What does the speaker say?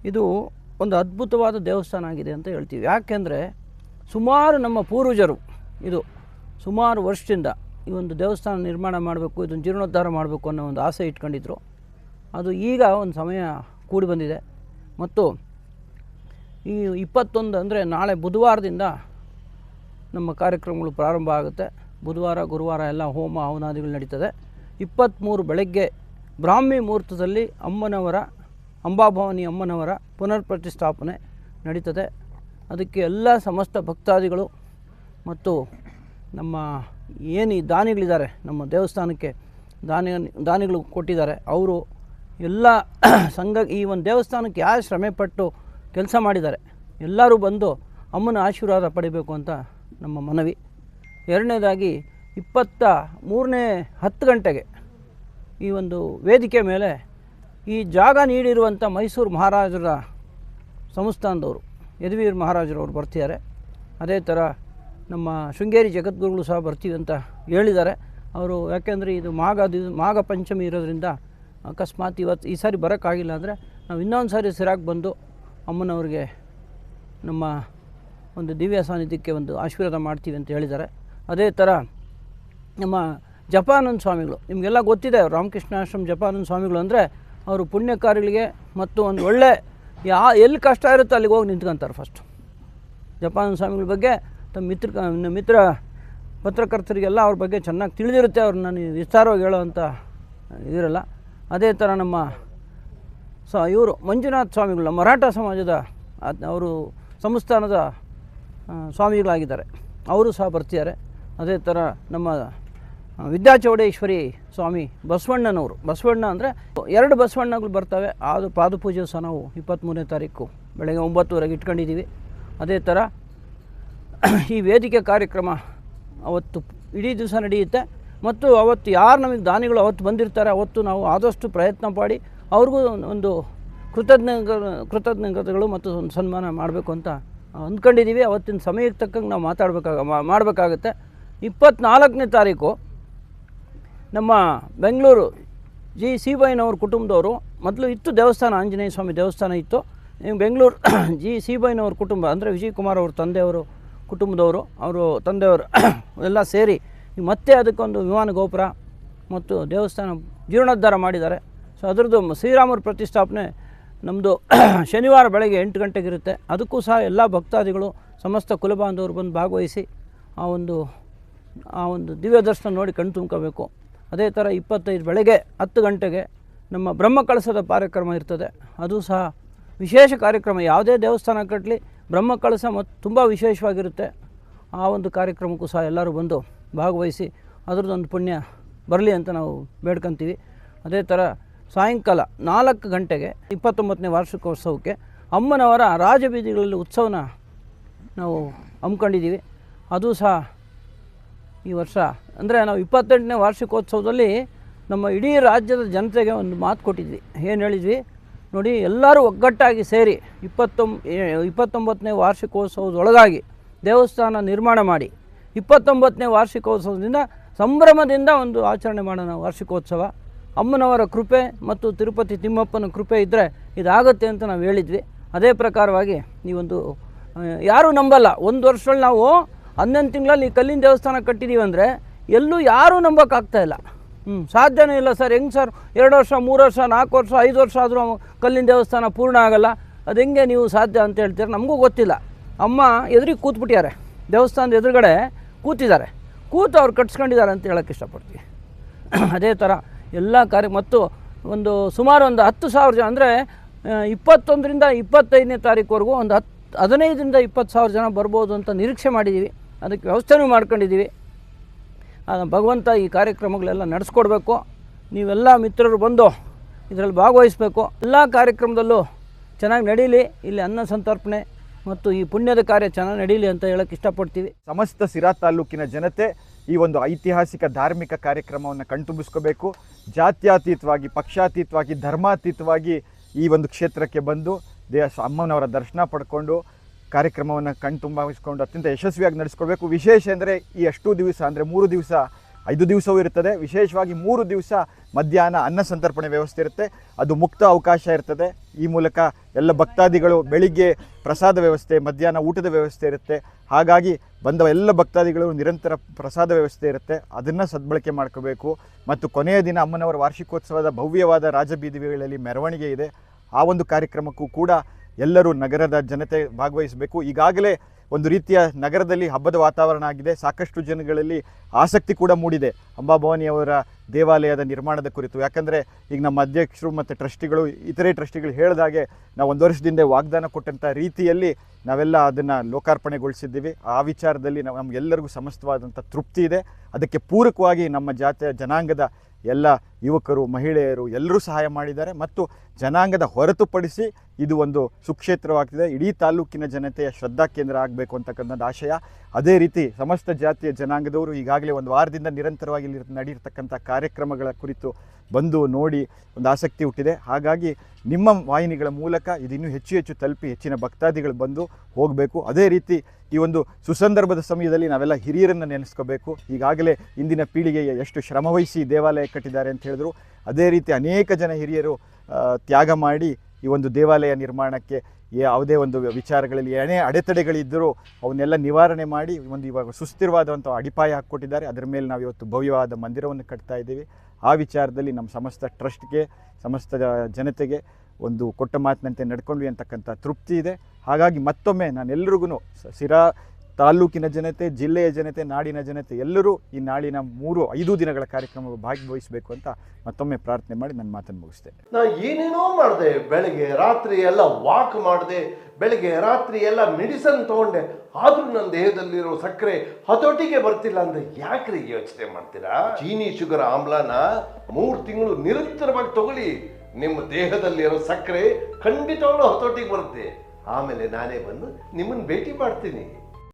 ಇದು ಒಂದು ಅದ್ಭುತವಾದ ದೇವಸ್ಥಾನ ಆಗಿದೆ ಅಂತ ಹೇಳ್ತೀವಿ. ಯಾಕೆಂದರೆ ಸುಮಾರು ನಮ್ಮ ಪೂರ್ವಜರು ಇದು ಸುಮಾರು ವರ್ಷದಿಂದ ಈ ಒಂದು ದೇವಸ್ಥಾನ ನಿರ್ಮಾಣ ಮಾಡಬೇಕು, ಇದನ್ನು ಜೀರ್ಣೋದ್ಧಾರ ಮಾಡಬೇಕು ಅನ್ನೋ ಒಂದು ಆಸೆ ಇಟ್ಕೊಂಡಿದ್ರು. ಅದು ಈಗ ಒಂದು ಸಮಯ ಕೂಡಿ ಬಂದಿದೆ. ಮತ್ತು ಈ 21 ಅಂದರೆ ನಾಳೆ ಬುಧವಾರದಿಂದ ನಮ್ಮ ಕಾರ್ಯಕ್ರಮಗಳು ಪ್ರಾರಂಭ ಆಗುತ್ತೆ. ಬುಧವಾರ ಗುರುವಾರ ಎಲ್ಲ ಹೋಮ ಹವನಾದಿಗಳು ನಡೀತದೆ. 23 ಬೆಳಗ್ಗೆ ಬ್ರಾಹ್ಮಿ ಮುಹೂರ್ತದಲ್ಲಿ ಅಂಬಾಭವಾನಿ ಅಮ್ಮನವರ ಪುನರ್ ಪ್ರತಿಷ್ಠಾಪನೆ ನಡೀತದೆ. ಅದಕ್ಕೆ ಎಲ್ಲ ಸಮಸ್ತ ಭಕ್ತಾದಿಗಳು ಮತ್ತು ನಮ್ಮ ಏನು ಈ ದಾನಿಗಳಿದ್ದಾರೆ, ನಮ್ಮ ದೇವಸ್ಥಾನಕ್ಕೆ ದಾನಿಗಳು ಕೊಟ್ಟಿದ್ದಾರೆ, ಅವರು ಎಲ್ಲ ಈ ಒಂದು ದೇವಸ್ಥಾನಕ್ಕೆ ಯಾರು ಶ್ರಮೆಪಟ್ಟು ಕೆಲಸ ಮಾಡಿದ್ದಾರೆ ಎಲ್ಲರೂ ಬಂದು ಅಮ್ಮನ ಆಶೀರ್ವಾದ ಪಡಿಬೇಕು ಅಂತ ನಮ್ಮ ಮನವಿ. ಎರಡನೇದಾಗಿ 23ನೇ 10 ಗಂಟೆಗೆ ಈ ಒಂದು ವೇದಿಕೆ ಮೇಲೆ ಈ ಜಾಗ ನೀಡಿರುವಂಥ ಮೈಸೂರು ಮಹಾರಾಜರ ಸಂಸ್ಥಾನದವರು ಯದುವೀರ್ ಮಹಾರಾಜರವರು ಬರ್ತಿದ್ದಾರೆ. ಅದೇ ಥರ ನಮ್ಮ ಶೃಂಗೇರಿ ಜಗದ್ಗುರುಗಳು ಸಹ ಬರ್ತೀವಿ ಅಂತ ಹೇಳಿದ್ದಾರೆ ಅವರು. ಯಾಕೆಂದರೆ ಇದು ಮಾಘ ಪಂಚಮಿ ಇರೋದ್ರಿಂದ ಅಕಸ್ಮಾತ್ ಈ ಸಾರಿ ಬರೋಕ್ಕಾಗಿಲ್ಲ ಅಂದರೆ ನಾವು ಇನ್ನೊಂದು ಸಾರಿ ಸಿರಾಗಿ ಬಂದು ಅಮ್ಮನವ್ರಿಗೆ ನಮ್ಮ ಒಂದು ದಿವ್ಯ ಸಾನ್ನಿಧ್ಯಕ್ಕೆ ಒಂದು ಆಶೀರ್ವಾದ ಮಾಡ್ತೀವಿ ಅಂತ ಹೇಳಿದ್ದಾರೆ. ಅದೇ ಥರ ನಮ್ಮ ಜಪಾನಂದ ಸ್ವಾಮಿಗಳು ನಿಮಗೆಲ್ಲ ಗೊತ್ತಿದೆ. ರಾಮಕೃಷ್ಣಾಶ್ರಮ ಜಪಾನಂದ ಸ್ವಾಮಿಗಳು ಅಂದರೆ ಅವರು ಪುಣ್ಯ ಕಾರ್ಯಗಳಿಗೆ ಮತ್ತು ಒಂದು ಒಳ್ಳೆ ಎಲ್ಲಿ ಕಷ್ಟ ಇರುತ್ತೋ ಅಲ್ಲಿಗೆ ಹೋಗಿ ನಿಂತ್ಕೊಂತಾರೆ. ಫಸ್ಟು ಜಪಾನಂದ ಸ್ವಾಮಿಗಳ ಬಗ್ಗೆ ತಮ್ಮ ಮಿತ್ರ ಪತ್ರಕರ್ತರಿಗೆಲ್ಲ ಅವ್ರ ಬಗ್ಗೆ ಚೆನ್ನಾಗಿ ತಿಳಿದಿರುತ್ತೆ. ಅವ್ರನ್ನ ನಾನು ವಿಸ್ತಾರವಾಗಿ ಹೇಳೋವಂಥ ಇದಿರಲ್ಲ. ಅದೇ ಥರ ನಮ್ಮ ಇವರು ಮಂಜುನಾಥ ಸ್ವಾಮಿಗಳು ಮರಾಠ ಸಮಾಜದ ಅವರು ಸಂಸ್ಥಾನದ ಸ್ವಾಮಿಗಳಾಗಿದ್ದಾರೆ, ಅವರು ಸಹ ಬರ್ತಿದ್ದಾರೆ. ಅದೇ ಥರ ನಮ್ಮ ವಿದ್ಯಾಚೌಡೇಶ್ವರಿ ಸ್ವಾಮಿ ಬಸವಣ್ಣ ಅಂದರೆ 2 ಬಸವಣ್ಣಗಳು ಬರ್ತವೆ. ಅದು ಪಾದಪೂಜೆ ಸಹ ನಾವು 23ನೇ ತಾರೀಕು ಬೆಳಗ್ಗೆ 9:00ವರೆಗೆ ಇಟ್ಕೊಂಡಿದ್ದೀವಿ. ಅದೇ ಥರ ಈ ವೇದಿಕೆ ಕಾರ್ಯಕ್ರಮ ಅವತ್ತು ಇಡೀ ದಿವಸ ನಡೆಯುತ್ತೆ. ಮತ್ತು ಅವತ್ತು ಯಾರು ನಮಗೆ ದಾನಿಗಳು ಅವತ್ತು ಬಂದಿರ್ತಾರೆ ಅವತ್ತು ನಾವು ಆದಷ್ಟು ಪ್ರಯತ್ನ ಮಾಡಿ ಅವ್ರಿಗೂ ಒಂದು ಕೃತಜ್ಞತೆಗಳು ಮತ್ತು ಒಂದು ಸನ್ಮಾನ ಮಾಡಬೇಕು ಅಂತ ಅಂದ್ಕೊಂಡಿದ್ದೀವಿ. ಅವತ್ತಿನ ಸಮಯಕ್ಕೆ ತಕ್ಕಂಗೆ ನಾವು ಮಾಡಬೇಕಾಗುತ್ತೆ. 24ನೇ ತಾರೀಕು ನಮ್ಮ ಬೆಂಗಳೂರು ಜಿ ಸಿ ಬೈನವ್ರ ಕುಟುಂಬದವರು ಮೊದಲು ಇತ್ತು ದೇವಸ್ಥಾನ, ಆಂಜನೇಯ ಸ್ವಾಮಿ ದೇವಸ್ಥಾನ ಇತ್ತು. ಬೆಂಗಳೂರು ಜಿ ಸಿ ಬೈನವ್ರ ಕುಟುಂಬ ಅಂದರೆ ವಿಜಯ್ ಕುಮಾರ್ ಅವ್ರ ತಂದೆಯವರು ಕುಟುಂಬದವರು, ಅವರು ತಂದೆಯವರು ಎಲ್ಲ ಸೇರಿ ಮತ್ತೆ ಅದಕ್ಕೊಂದು ವಿಮಾನ ಗೋಪುರ ಮತ್ತು ದೇವಸ್ಥಾನ ಜೀರ್ಣೋದ್ಧಾರ ಮಾಡಿದ್ದಾರೆ. ಸೊ ಅದರದ್ದು ಶ್ರೀರಾಮರ ಪ್ರತಿಷ್ಠಾಪನೆ ನಮ್ಮದು ಶನಿವಾರ ಬೆಳಗ್ಗೆ 8 ಗಂಟೆಗಿರುತ್ತೆ. ಅದಕ್ಕೂ ಸಹ ಎಲ್ಲ ಭಕ್ತಾದಿಗಳು ಸಮಸ್ತ ಕುಲಬಾಂಧವರು ಬಂದು ಭಾಗವಹಿಸಿ ಆ ಒಂದು ದಿವ್ಯ ದರ್ಶನ ನೋಡಿ ಕಣ್ಣು ತುಂಬ್ಕೋಬೇಕು. ಅದೇ ಥರ 25 ಬೆಳಗ್ಗೆ 10 ಗಂಟೆಗೆ ನಮ್ಮ ಬ್ರಹ್ಮಕಳಸದ ಕಾರ್ಯಕ್ರಮ ಇರ್ತದೆ. ಅದು ಸಹ ವಿಶೇಷ ಕಾರ್ಯಕ್ರಮ. ಯಾವುದೇ ದೇವಸ್ಥಾನ ಕಟ್ಟಲಿ ಬ್ರಹ್ಮಕಳಸ ಮತ್ತು ತುಂಬ ವಿಶೇಷವಾಗಿರುತ್ತೆ. ಆ ಒಂದು ಕಾರ್ಯಕ್ರಮಕ್ಕೂ ಸಹ ಎಲ್ಲರೂ ಬಂದು ಭಾಗವಹಿಸಿ ಅದರದ್ದೊಂದು ಪುಣ್ಯ ಬರಲಿ ಅಂತ ನಾವು ಬೇಡ್ಕೊತೀವಿ. ಅದೇ ಥರ ಸಾಯಂಕಾಲ 4 ಗಂಟೆಗೆ 29ನೇ ವಾರ್ಷಿಕೋತ್ಸವಕ್ಕೆ ಅಮ್ಮನವರ ರಾಜಬೀದಿಗಳಲ್ಲಿ ಉತ್ಸವನ ನಾವು ಹಮ್ಮಿಕೊಂಡಿದ್ದೀವಿ. ಅದು ಸಹ ಈ ವರ್ಷ ಅಂದರೆ ನಾವು 28ನೇ ವಾರ್ಷಿಕೋತ್ಸವದಲ್ಲಿ ನಮ್ಮ ಇಡೀ ರಾಜ್ಯದ ಜನತೆಗೆ ಒಂದು ಮಾತು ಕೊಟ್ಟಿದ್ವಿ. ಏನು ಹೇಳಿದ್ವಿ ನೋಡಿ, ಎಲ್ಲರೂ ಒಗ್ಗಟ್ಟಾಗಿ ಸೇರಿ 29ನೇ ವಾರ್ಷಿಕೋತ್ಸವದೊಳಗಾಗಿ ದೇವಸ್ಥಾನ ನಿರ್ಮಾಣ ಮಾಡಿ 29ನೇ ವಾರ್ಷಿಕೋತ್ಸವದಿಂದ ಸಂಭ್ರಮದಿಂದ ಒಂದು ಆಚರಣೆ ಮಾಡೋಣ ವಾರ್ಷಿಕೋತ್ಸವ. ಅಮ್ಮನವರ ಕೃಪೆ ಮತ್ತು ತಿರುಪತಿ ತಿಮ್ಮಪ್ಪನ ಕೃಪೆ ಇದ್ದರೆ ಇದಾಗುತ್ತೆ ಅಂತ ನಾವು ಹೇಳಿದ್ವಿ. ಅದೇ ಪ್ರಕಾರವಾಗಿ ಈ ಒಂದು ಯಾರೂ ನಂಬಲ್ಲ. 1 ವರ್ಷದಲ್ಲಿ ನಾವು 11 ತಿಂಗಳಲ್ಲಿ ಕಲ್ಲಿನ ದೇವಸ್ಥಾನ ಕಟ್ಟಿದ್ದೀವಿ ಅಂದರೆ ಎಲ್ಲೂ ಯಾರೂ ನಂಬೋಕ್ಕಾಗ್ತಾಯಿಲ್ಲ. ಸಾಧ್ಯನೇ ಇಲ್ಲ ಸರ್. ಹೆಂಗೆ ಸರ್ 2 ವರ್ಷ 3 ವರ್ಷ 4 ವರ್ಷ 5 ವರ್ಷ ಆದರೂ ಕಲ್ಲಿನ ದೇವಸ್ಥಾನ ಪೂರ್ಣ ಆಗಲ್ಲ, ಅದು ಹೆಂಗೆ ನೀವು ಸಾಧ್ಯ ಅಂತ ಹೇಳ್ತೀರ? ನಮಗೂ ಗೊತ್ತಿಲ್ಲ. ಅಮ್ಮ ಎದುರಿಗೆ ಕೂತ್ಬಿಟ್ಟಿದ್ದಾರೆ, ದೇವಸ್ಥಾನದ ಎದುರುಗಡೆ ಕೂತಿದ್ದಾರೆ, ಕೂತು ಅವ್ರು ಕಟ್ಸ್ಕೊಂಡಿದ್ದಾರೆ ಅಂತ ಹೇಳೋಕ್ಕೆ ಇಷ್ಟಪಡ್ತೀವಿ. ಅದೇ ಥರ ಎಲ್ಲ ಮತ್ತು ಸುಮಾರು ಒಂದು 10,000 ಜನ ಅಂದರೆ 21ರಿಂದ 25ನೇ ತಾರೀಕುವರೆಗೂ ಒಂದು 15ರಿಂದ 20,000 ಜನ ಬರ್ಬೋದು ಅಂತ ನಿರೀಕ್ಷೆ ಮಾಡಿದ್ದೀವಿ. ಅದಕ್ಕೆ ವ್ಯವಸ್ಥೆನೂ ಮಾಡ್ಕೊಂಡಿದ್ದೀವಿ. ಭಗವಂತ ಈ ಕಾರ್ಯಕ್ರಮಗಳೆಲ್ಲ ನಡೆಸ್ಕೊಡ್ಬೇಕು. ನೀವೆಲ್ಲ ಮಿತ್ರರು ಬಂದು ಇದರಲ್ಲಿ ಭಾಗವಹಿಸಬೇಕು. ಎಲ್ಲ ಕಾರ್ಯಕ್ರಮದಲ್ಲೂ ಚೆನ್ನಾಗಿ ನಡೀಲಿ. ಇಲ್ಲಿ ಅನ್ನ ಸಂತರ್ಪಣೆ ಮತ್ತು ಈ ಪುಣ್ಯದ ಕಾರ್ಯ ಚೆನ್ನಾಗಿ ನಡೀಲಿ ಅಂತ ಹೇಳೋಕ್ಕೆ ಇಷ್ಟಪಡ್ತೀವಿ. ಸಮಸ್ತ ಸಿರಾ ತಾಲೂಕಿನ ಜನತೆ ಈ ಒಂದು ಐತಿಹಾಸಿಕ ಧಾರ್ಮಿಕ ಕಾರ್ಯಕ್ರಮವನ್ನು ಕಣ್ತುಂಬಿಸ್ಕೋಬೇಕು. ಜಾತ್ಯತೀತವಾಗಿ, ಪಕ್ಷಾತೀತವಾಗಿ, ಧರ್ಮಾತೀತವಾಗಿ ಈ ಒಂದು ಕ್ಷೇತ್ರಕ್ಕೆ ಬಂದು ಅಮ್ಮನವರ ದರ್ಶನ ಪಡ್ಕೊಂಡು ಕಾರ್ಯಕ್ರಮವನ್ನು ಕಣ್ತುಂಬಿಸ್ಕೊಂಡು ಅತ್ಯಂತ ಯಶಸ್ವಿಯಾಗಿ ನಡೆಸ್ಕೊಳ್ಬೇಕು. ವಿಶೇಷ ಅಂದರೆ ಈ ಅಷ್ಟು ದಿವಸ ಅಂದರೆ 3 ದಿವಸ 5 ದಿವಸವೂ ಇರ್ತದೆ. ವಿಶೇಷವಾಗಿ 3 ದಿವಸ ಮಧ್ಯಾಹ್ನ ಅನ್ನ ಸಂತರ್ಪಣೆ ವ್ಯವಸ್ಥೆ ಇರುತ್ತೆ. ಅದು ಮುಕ್ತ ಅವಕಾಶ ಇರ್ತದೆ. ಈ ಮೂಲಕ ಎಲ್ಲ ಭಕ್ತಾದಿಗಳು ಬೆಳಿಗ್ಗೆ ಪ್ರಸಾದ ವ್ಯವಸ್ಥೆ, ಮಧ್ಯಾಹ್ನ ಊಟದ ವ್ಯವಸ್ಥೆ ಇರುತ್ತೆ. ಹಾಗಾಗಿ ಬಂದ ಎಲ್ಲ ಭಕ್ತಾದಿಗಳು ನಿರಂತರ ಪ್ರಸಾದ ವ್ಯವಸ್ಥೆ ಇರುತ್ತೆ, ಅದನ್ನು ಸದ್ಬಳಕೆ ಮಾಡ್ಕೋಬೇಕು. ಮತ್ತು ಕೊನೆಯ ದಿನ ಅಮ್ಮನವರ ವಾರ್ಷಿಕೋತ್ಸವದ ಭವ್ಯವಾದ ರಾಜಬೀದಿಗಳಲ್ಲಿ ಮೆರವಣಿಗೆ ಇದೆ. ಆ ಒಂದು ಕಾರ್ಯಕ್ರಮಕ್ಕೂ ಕೂಡ ಎಲ್ಲರೂ ನಗರದ ಜನತೆ ಭಾಗವಹಿಸಬೇಕು. ಈಗಾಗಲೇ ಒಂದು ರೀತಿಯ ನಗರದಲ್ಲಿ ಹಬ್ಬದ ವಾತಾವರಣ ಆಗಿದೆ. ಸಾಕಷ್ಟು ಜನಗಳಲ್ಲಿ ಆಸಕ್ತಿ ಕೂಡ ಮೂಡಿದೆ ಅಂಬಾಭವಾನಿಯವರ ದೇವಾಲಯದ ನಿರ್ಮಾಣದ ಕುರಿತು. ಯಾಕಂದರೆ ಈಗ ನಮ್ಮ ಅಧ್ಯಕ್ಷರು ಮತ್ತು ಟ್ರಸ್ಟಿಗಳು, ಇತರೆ ಟ್ರಸ್ಟಿಗಳು ಹೇಳಿದಾಗೆ ನಾವು 1 ವರ್ಷದಿಂದ ವಾಗ್ದಾನ ಕೊಟ್ಟಂಥ ರೀತಿಯಲ್ಲಿ ನಾವೆಲ್ಲ ಅದನ್ನು ಲೋಕಾರ್ಪಣೆಗೊಳಿಸಿದ್ದೀವಿ. ಆ ವಿಚಾರದಲ್ಲಿ ನಮಗೆಲ್ಲರಿಗೂ ಸಮಸ್ತವಾದಂಥ ತೃಪ್ತಿ ಇದೆ. ಅದಕ್ಕೆ ಪೂರಕವಾಗಿ ನಮ್ಮ ಜಾತಿಯ ಜನಾಂಗದ ಎಲ್ಲ ಯುವಕರು, ಮಹಿಳೆಯರು ಎಲ್ಲರೂ ಸಹಾಯ ಮಾಡಿದ್ದಾರೆ. ಮತ್ತು ಜನಾಂಗದ ಹೊರತುಪಡಿಸಿ ಇದು ಒಂದು ಸುಕ್ಷೇತ್ರವಾಗ್ತಿದೆ. ಇಡೀ ತಾಲೂಕಿನ ಜನತೆಯ ಶ್ರದ್ಧಾ ಕೇಂದ್ರ ಆಗಬೇಕು ಅಂತಕ್ಕಂಥದ್ದು ಆಶಯ. ಅದೇ ರೀತಿ ಸಮಸ್ತ ಜಾತಿಯ ಜನಾಂಗದವರು ಈಗಾಗಲೇ 1 ವಾರದಿಂದ ನಿರಂತರವಾಗಿ ನಡೆಯಿರ್ತಕ್ಕಂಥ ಕಾರ್ಯಕ್ರಮಗಳ ಕುರಿತು ಬಂದು ನೋಡಿ ಒಂದು ಆಸಕ್ತಿ ಹುಟ್ಟಿದೆ. ಹಾಗಾಗಿ ನಿಮ್ಮ ವಾಹಿನಿಗಳ ಮೂಲಕ ಇದು ಇನ್ನೂ ಹೆಚ್ಚು ತಲುಪಿ ಹೆಚ್ಚಿನ ಭಕ್ತಾದಿಗಳು ಬಂದು ಹೋಗಬೇಕು. ಅದೇ ರೀತಿ ಈ ಒಂದು ಸುಸಂದರ್ಭದ ಸಮಯದಲ್ಲಿ ನಾವೆಲ್ಲ ಹಿರಿಯರನ್ನು ನೆನೆಸ್ಕೋಬೇಕು. ಈಗಾಗಲೇ ಇಂದಿನ ಪೀಳಿಗೆಗೆ ಎಷ್ಟು ಶ್ರಮವಹಿಸಿ ದೇವಾಲಯ ಕಟ್ಟಿದ್ದಾರೆ ಅಂತ ಹೇಳಿದ್ರು. ಅದೇ ರೀತಿ ಅನೇಕ ಜನ ಹಿರಿಯರು ತ್ಯಾಗ ಮಾಡಿ ಈ ಒಂದು ದೇವಾಲಯ ನಿರ್ಮಾಣಕ್ಕೆ ಯಾವುದೇ ಒಂದು ವಿಚಾರಗಳಲ್ಲಿ ಏನೇ ಅಡೆತಡೆಗಳಿದ್ದರೂ ಅವನ್ನೆಲ್ಲ ನಿವಾರಣೆ ಮಾಡಿ ಇವಾಗ ಸುಸ್ಥಿರವಾದಂಥ ಅಡಿಪಾಯ ಹಾಕ್ಕೊಟ್ಟಿದ್ದಾರೆ. ಅದರ ಮೇಲೆ ನಾವು ಇವತ್ತು ಭವ್ಯವಾದ ಮಂದಿರವನ್ನು ಕಟ್ತಾ ಇದ್ದೀವಿ. ಆ ವಿಚಾರದಲ್ಲಿ ನಮ್ಮ ಸಮಸ್ತ ಟ್ರಸ್ಟ್ಗೆ, ಸಮಸ್ತ ಜನತೆಗೆ ಒಂದು ಕೊಟ್ಟ ಮಾತಿನಂತೆ ನಡ್ಕೊಂಡ್ವಿ ಅಂತಕ್ಕಂಥ ತೃಪ್ತಿ ಇದೆ. ಹಾಗಾಗಿ ಮತ್ತೊಮ್ಮೆ ನಾನೆಲ್ಲರಿಗೂ ಸಿರಾ ತಾಲೂಕಿನ ಜನತೆ, ಜಿಲ್ಲೆಯ ಜನತೆ, ನಾಡಿನ ಜನತೆ ಎಲ್ಲರೂ ಈ ನಾಳಿನ 3-5 ದಿನಗಳ ಕಾರ್ಯಕ್ರಮ ಭಾಗವಹಿಸಬೇಕು ಅಂತ ಮತ್ತೊಮ್ಮೆ ಪ್ರಾರ್ಥನೆ ಮಾಡಿ ನನ್ನ ಮಾತನ್ನು ಮುಗಿಸ್ತೇನೆ. ನಾ ಏನೇನೋ ಮಾಡಿದೆ, ಬೆಳಗ್ಗೆ ರಾತ್ರಿ ಎಲ್ಲ ವಾಕ್ ಮಾಡಿದೆ, ಬೆಳಗ್ಗೆ ರಾತ್ರಿ ಎಲ್ಲ ಮೆಡಿಸನ್ ತೊಗೊಂಡೆ, ಆದರೂ ನನ್ನ ದೇಹದಲ್ಲಿರೋ ಸಕ್ಕರೆ ಹತೋಟಿಗೆ ಬರ್ತಿಲ್ಲ ಅಂದರೆ ಯಾಕ್ರಿ ಯೋಚನೆ ಮಾಡ್ತೀರಾ? ಚೀನಿ ಶುಗರ್ ಆಮ್ಲನ 3 ತಿಂಗಳು ನಿರಂತರವಾಗಿ ತಗೊಳ್ಳಿ, ನಿಮ್ಮ ದೇಹದಲ್ಲಿರೋ ಸಕ್ಕರೆ ಖಂಡಿತವಾಗ್ಲೂ ಹತೋಟಿಗೆ ಬರುತ್ತೆ. ಆಮೇಲೆ ನಾನೇ ಬಂದು ನಿಮ್ಮನ್ನು ಭೇಟಿ ಮಾಡ್ತೀನಿ.